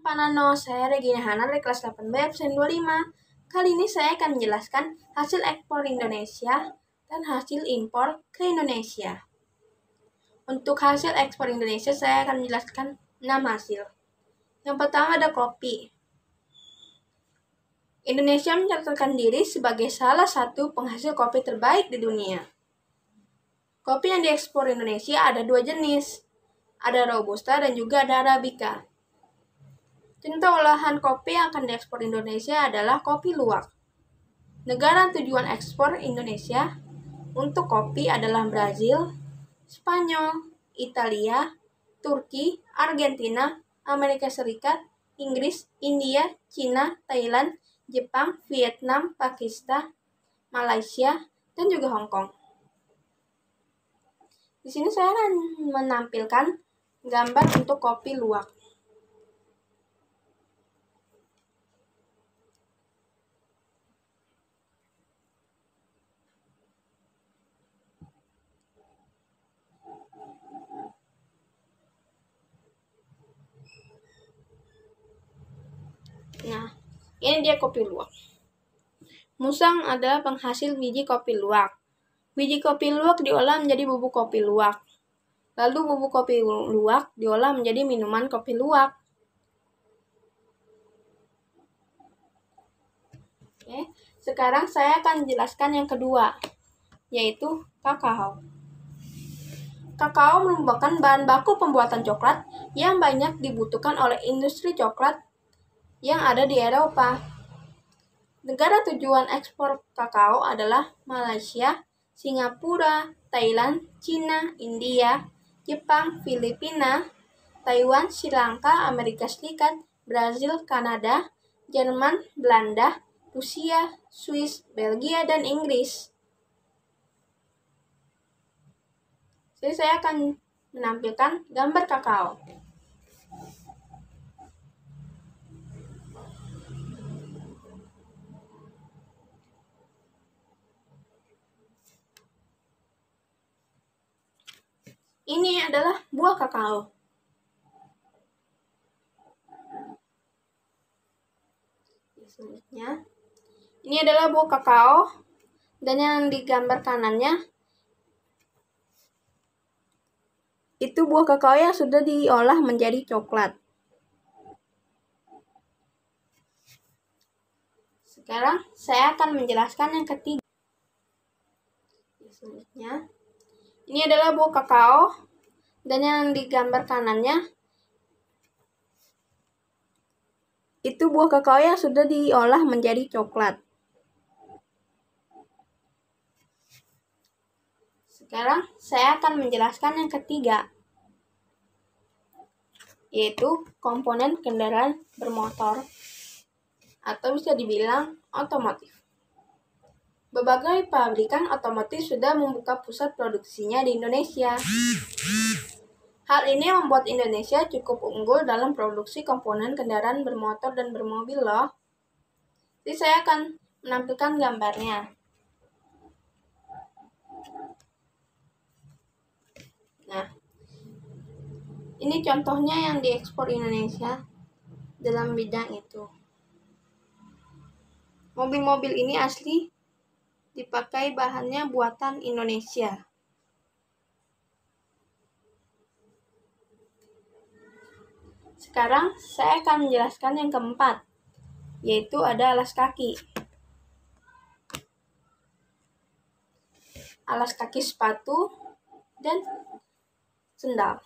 Panano, saya Regina Hana dari kelas 8B absen 25. Kali ini saya akan menjelaskan hasil ekspor Indonesia dan hasil impor ke Indonesia. Untuk hasil ekspor Indonesia, saya akan menjelaskan 6 hasil. Yang pertama ada kopi. Indonesia mencatatkan diri sebagai salah satu penghasil kopi terbaik di dunia. Kopi yang diekspor Indonesia ada 2 jenis. Ada Robusta dan juga ada Arabica. Contoh olahan kopi yang akan diekspor Indonesia adalah kopi luwak. Negara tujuan ekspor Indonesia untuk kopi adalah Brazil, Spanyol, Italia, Turki, Argentina, Amerika Serikat, Inggris, India, Cina, Thailand, Jepang, Vietnam, Pakistan, Malaysia, dan juga Hong Kong. Di sini saya akan menampilkan gambar untuk kopi luwak. Nah, ini dia kopi luwak. Musang adalah penghasil biji kopi luwak. Biji kopi luwak diolah menjadi bubuk kopi luwak. Lalu bubuk kopi luwak diolah menjadi minuman kopi luwak. Oke, sekarang saya akan menjelaskan yang kedua, yaitu kakao. Kakao merupakan bahan baku pembuatan coklat yang banyak dibutuhkan oleh industri coklat yang ada di Eropa. Negara tujuan ekspor kakao adalah Malaysia, Singapura, Thailand, Cina, India, Jepang, Filipina, Taiwan, Sri Lanka, Amerika Serikat, Brazil, Kanada, Jerman, Belanda, Rusia, Swiss, Belgia, dan Inggris. Jadi saya akan menampilkan gambar kakao. Ini adalah buah kakao. Selanjutnya, ini adalah buah kakao, dan yang digambar kanannya itu buah kakao yang sudah diolah menjadi coklat. Sekarang saya akan menjelaskan yang ketiga. Selanjutnya, ini adalah buah kakao, dan yang digambar kanannya itu buah kakao yang sudah diolah menjadi coklat. Sekarang saya akan menjelaskan yang ketiga, yaitu komponen kendaraan bermotor atau bisa dibilang otomotif. Berbagai pabrikan otomotif sudah membuka pusat produksinya di Indonesia. Hal ini membuat Indonesia cukup unggul dalam produksi komponen kendaraan bermotor dan bermobil loh. Jadi saya akan menampilkan gambarnya. Nah, ini contohnya yang diekspor Indonesia dalam bidang itu. Mobil-mobil ini asli dipakai bahannya buatan Indonesia. Sekarang saya akan menjelaskan yang keempat, yaitu ada alas kaki. Alas kaki sepatu dan sendal.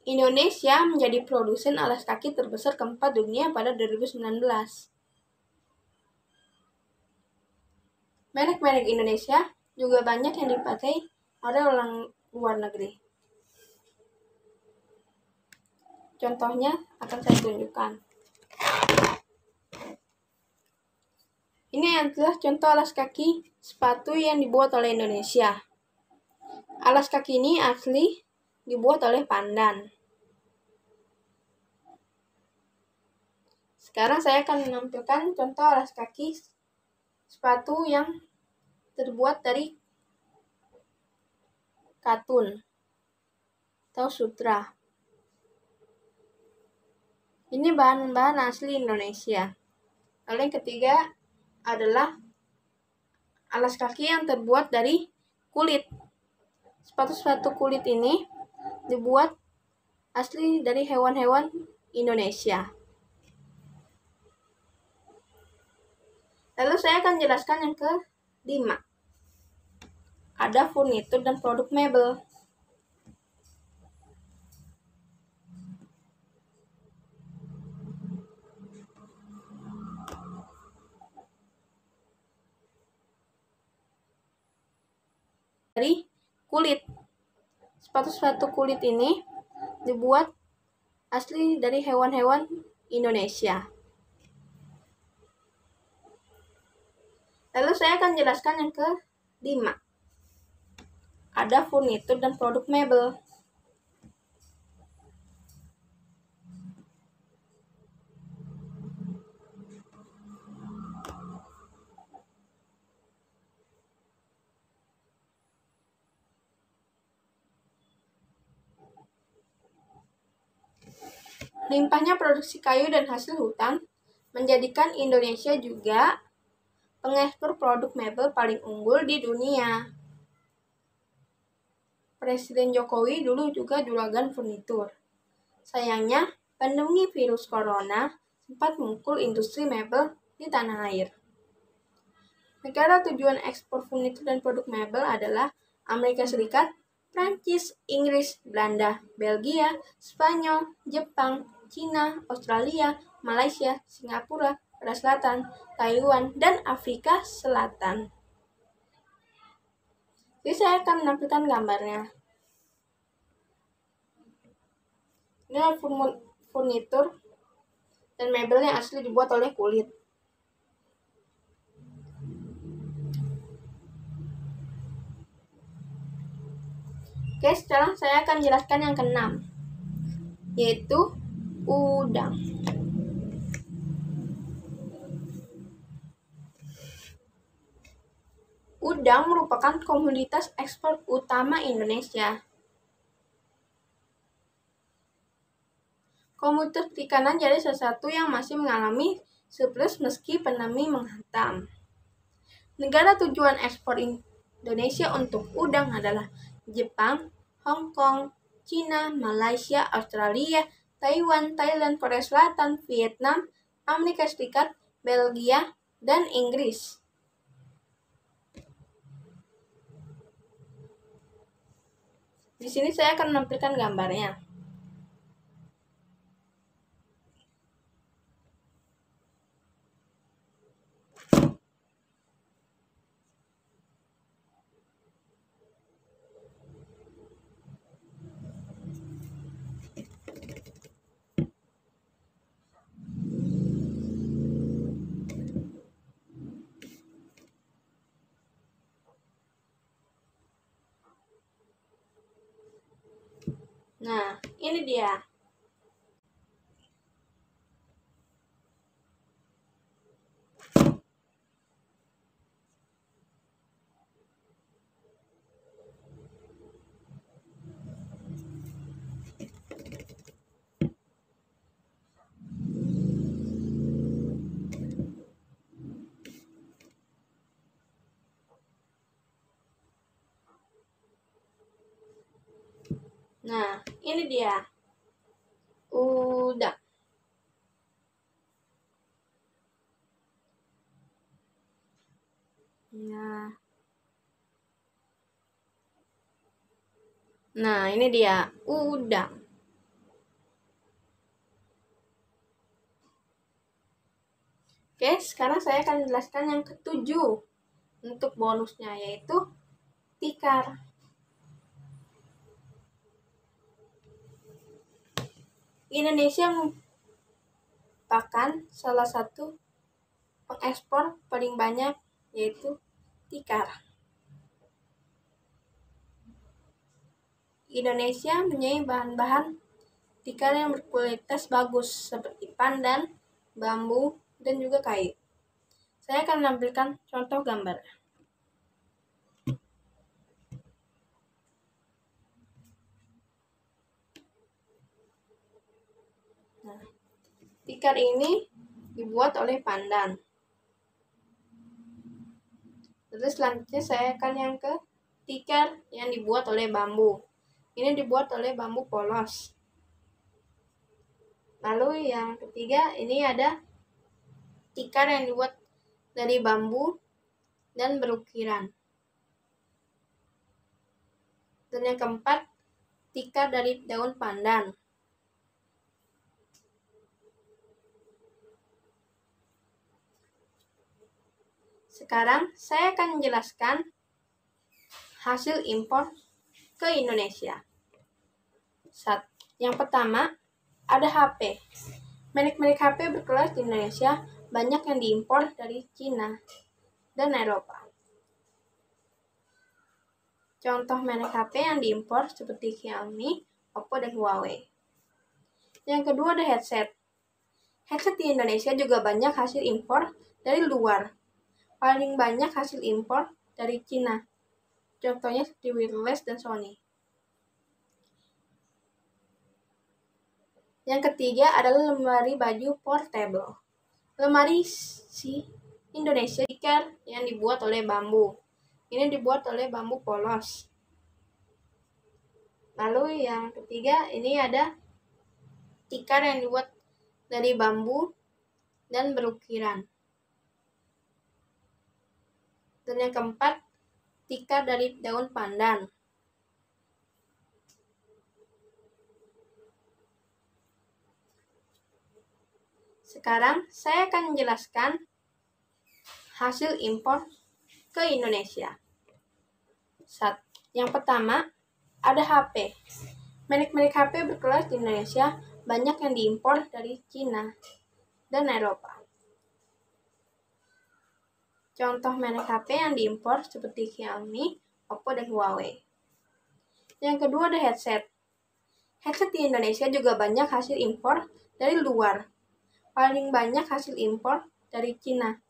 Indonesia menjadi produsen alas kaki terbesar keempat dunia pada 2019. Merek-merek Indonesia juga banyak yang dipakai oleh orang luar negeri. Contohnya akan saya tunjukkan. Ini adalah contoh alas kaki sepatu yang dibuat oleh Indonesia. Alas kaki ini asli dibuat oleh Pandan. Sekarang saya akan menampilkan contoh alas kaki sepatu yang terbuat dari katun atau sutra. Ini bahan-bahan asli Indonesia. Lalu yang ketiga adalah alas kaki yang terbuat dari kulit. Sepatu-sepatu kulit ini dibuat asli dari hewan-hewan Indonesia. Lalu saya akan jelaskan yang ke-5. Ada furnitur dan produk mebel. Dari kulit. Sepatu-sepatu kulit ini dibuat asli dari hewan-hewan Indonesia. Lalu saya akan jelaskan yang ke-5. Ada furnitur dan produk mebel. Limpahnya produksi kayu dan hasil hutan menjadikan Indonesia juga pengekspor produk mebel paling unggul di dunia. Presiden Jokowi dulu juga juragan furnitur. Sayangnya, pandemi virus corona sempat memukul industri mebel di tanah air. Negara tujuan ekspor furnitur dan produk mebel adalah Amerika Serikat, Prancis, Inggris, Belanda, Belgia, Spanyol, Jepang, Cina, Australia, Malaysia, Singapura, Korea Selatan, Taiwan, dan Afrika Selatan. Jadi saya akan menampilkan gambarnya. Ini adalah furnitur dan mebel yang asli dibuat oleh kulit. Oke, sekarang saya akan jelaskan yang ke-6, yaitu udang. Udang merupakan komoditas ekspor utama Indonesia. Komoditas perikanan jadi salah satu yang masih mengalami surplus meski pandemi menghantam. Negara tujuan ekspor Indonesia untuk udang adalah Jepang, Hong Kong, Cina, Malaysia, Australia, Taiwan, Thailand, Korea Selatan, Vietnam, Amerika Serikat, Belgia, dan Inggris. Di sini saya akan menampilkan gambarnya. Nah, ini dia. Nah, ini dia. Udang. Nah, ini dia udang. Oke, sekarang saya akan menjelaskan yang ke-7 untuk bonusnya, yaitu tikar. Indonesia merupakan salah satu pengekspor paling banyak, yaitu tikar. Indonesia mempunyai bahan-bahan tikar yang berkualitas bagus seperti pandan, bambu, dan juga kayu. Saya akan menampilkan contoh gambar. Nah, Tikar ini dibuat oleh pandan. Terus selanjutnya saya akan yang ke tikar yang dibuat oleh bambu. Ini dibuat oleh bambu polos. Lalu yang ketiga, ini ada tikar yang dibuat dari bambu dan berukiran. Dan yang keempat, tikar dari daun pandan. Sekarang saya akan menjelaskan hasil impor ke Indonesia. Yang pertama, ada HP. Merek-merek HP berkelas di Indonesia banyak yang diimpor dari Cina dan Eropa. Contoh merek HP yang diimpor seperti Xiaomi, Oppo, dan Huawei. Yang kedua ada headset. Headset di Indonesia juga banyak hasil impor dari luar. Paling banyak hasil impor dari Cina. Contohnya seperti Wireless dan Sony. Yang ketiga adalah lemari baju portable. Lemari si Indonesia tikar yang dibuat oleh bambu. Ini dibuat oleh bambu polos. Lalu yang ketiga ini ada tikar yang dibuat dari bambu dan berukiran. Dan yang keempat, tikar dari daun pandan. Sekarang saya akan menjelaskan hasil impor ke Indonesia. Yang pertama, ada HP. Merek-merek HP berkelas di Indonesia banyak yang diimpor dari Cina dan Eropa. Contoh merek HP yang diimpor seperti Xiaomi, Oppo, dan Huawei. Yang kedua ada headset. Headset di Indonesia juga banyak hasil impor dari luar. Paling banyak hasil impor dari Cina.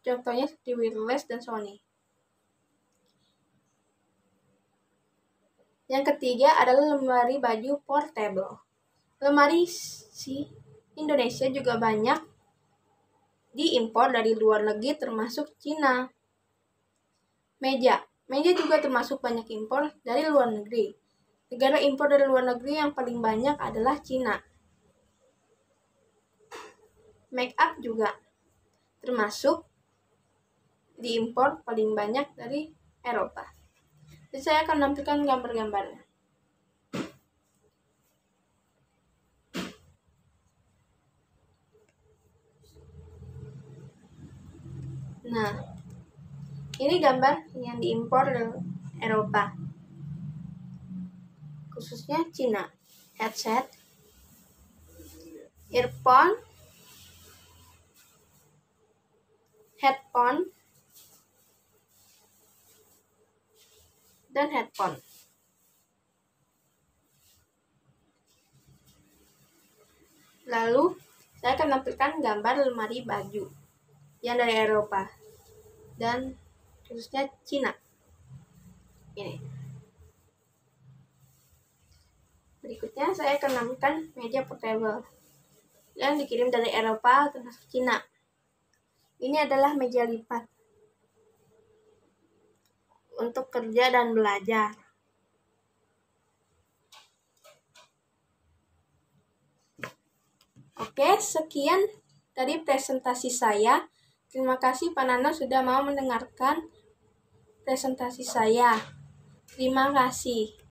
Contohnya seperti Wireless dan Sony. Yang ketiga adalah lemari baju portable. Lemari si Indonesia juga banyak diimpor dari luar negeri termasuk Cina. Meja juga termasuk banyak impor dari luar negeri. Negara impor dari luar negeri yang paling banyak adalah Cina. Make up juga termasuk diimpor paling banyak dari Eropa. Jadi saya akan menampilkan gambar-gambarnya. Nah, ini gambar yang diimpor dari Eropa, khususnya Cina. Headset, earphone, headphone, dan headphone. Lalu, saya akan menampilkan gambar lemari baju yang dari Eropa dan khususnya Cina. Ini. Berikutnya saya akan menampilkan meja portable yang dikirim dari Eropa termasuk Cina. Ini adalah meja lipat untuk kerja dan belajar. Oke, sekian dari presentasi saya. Terima kasih Pak Nano sudah mau mendengarkan presentasi saya. Terima kasih.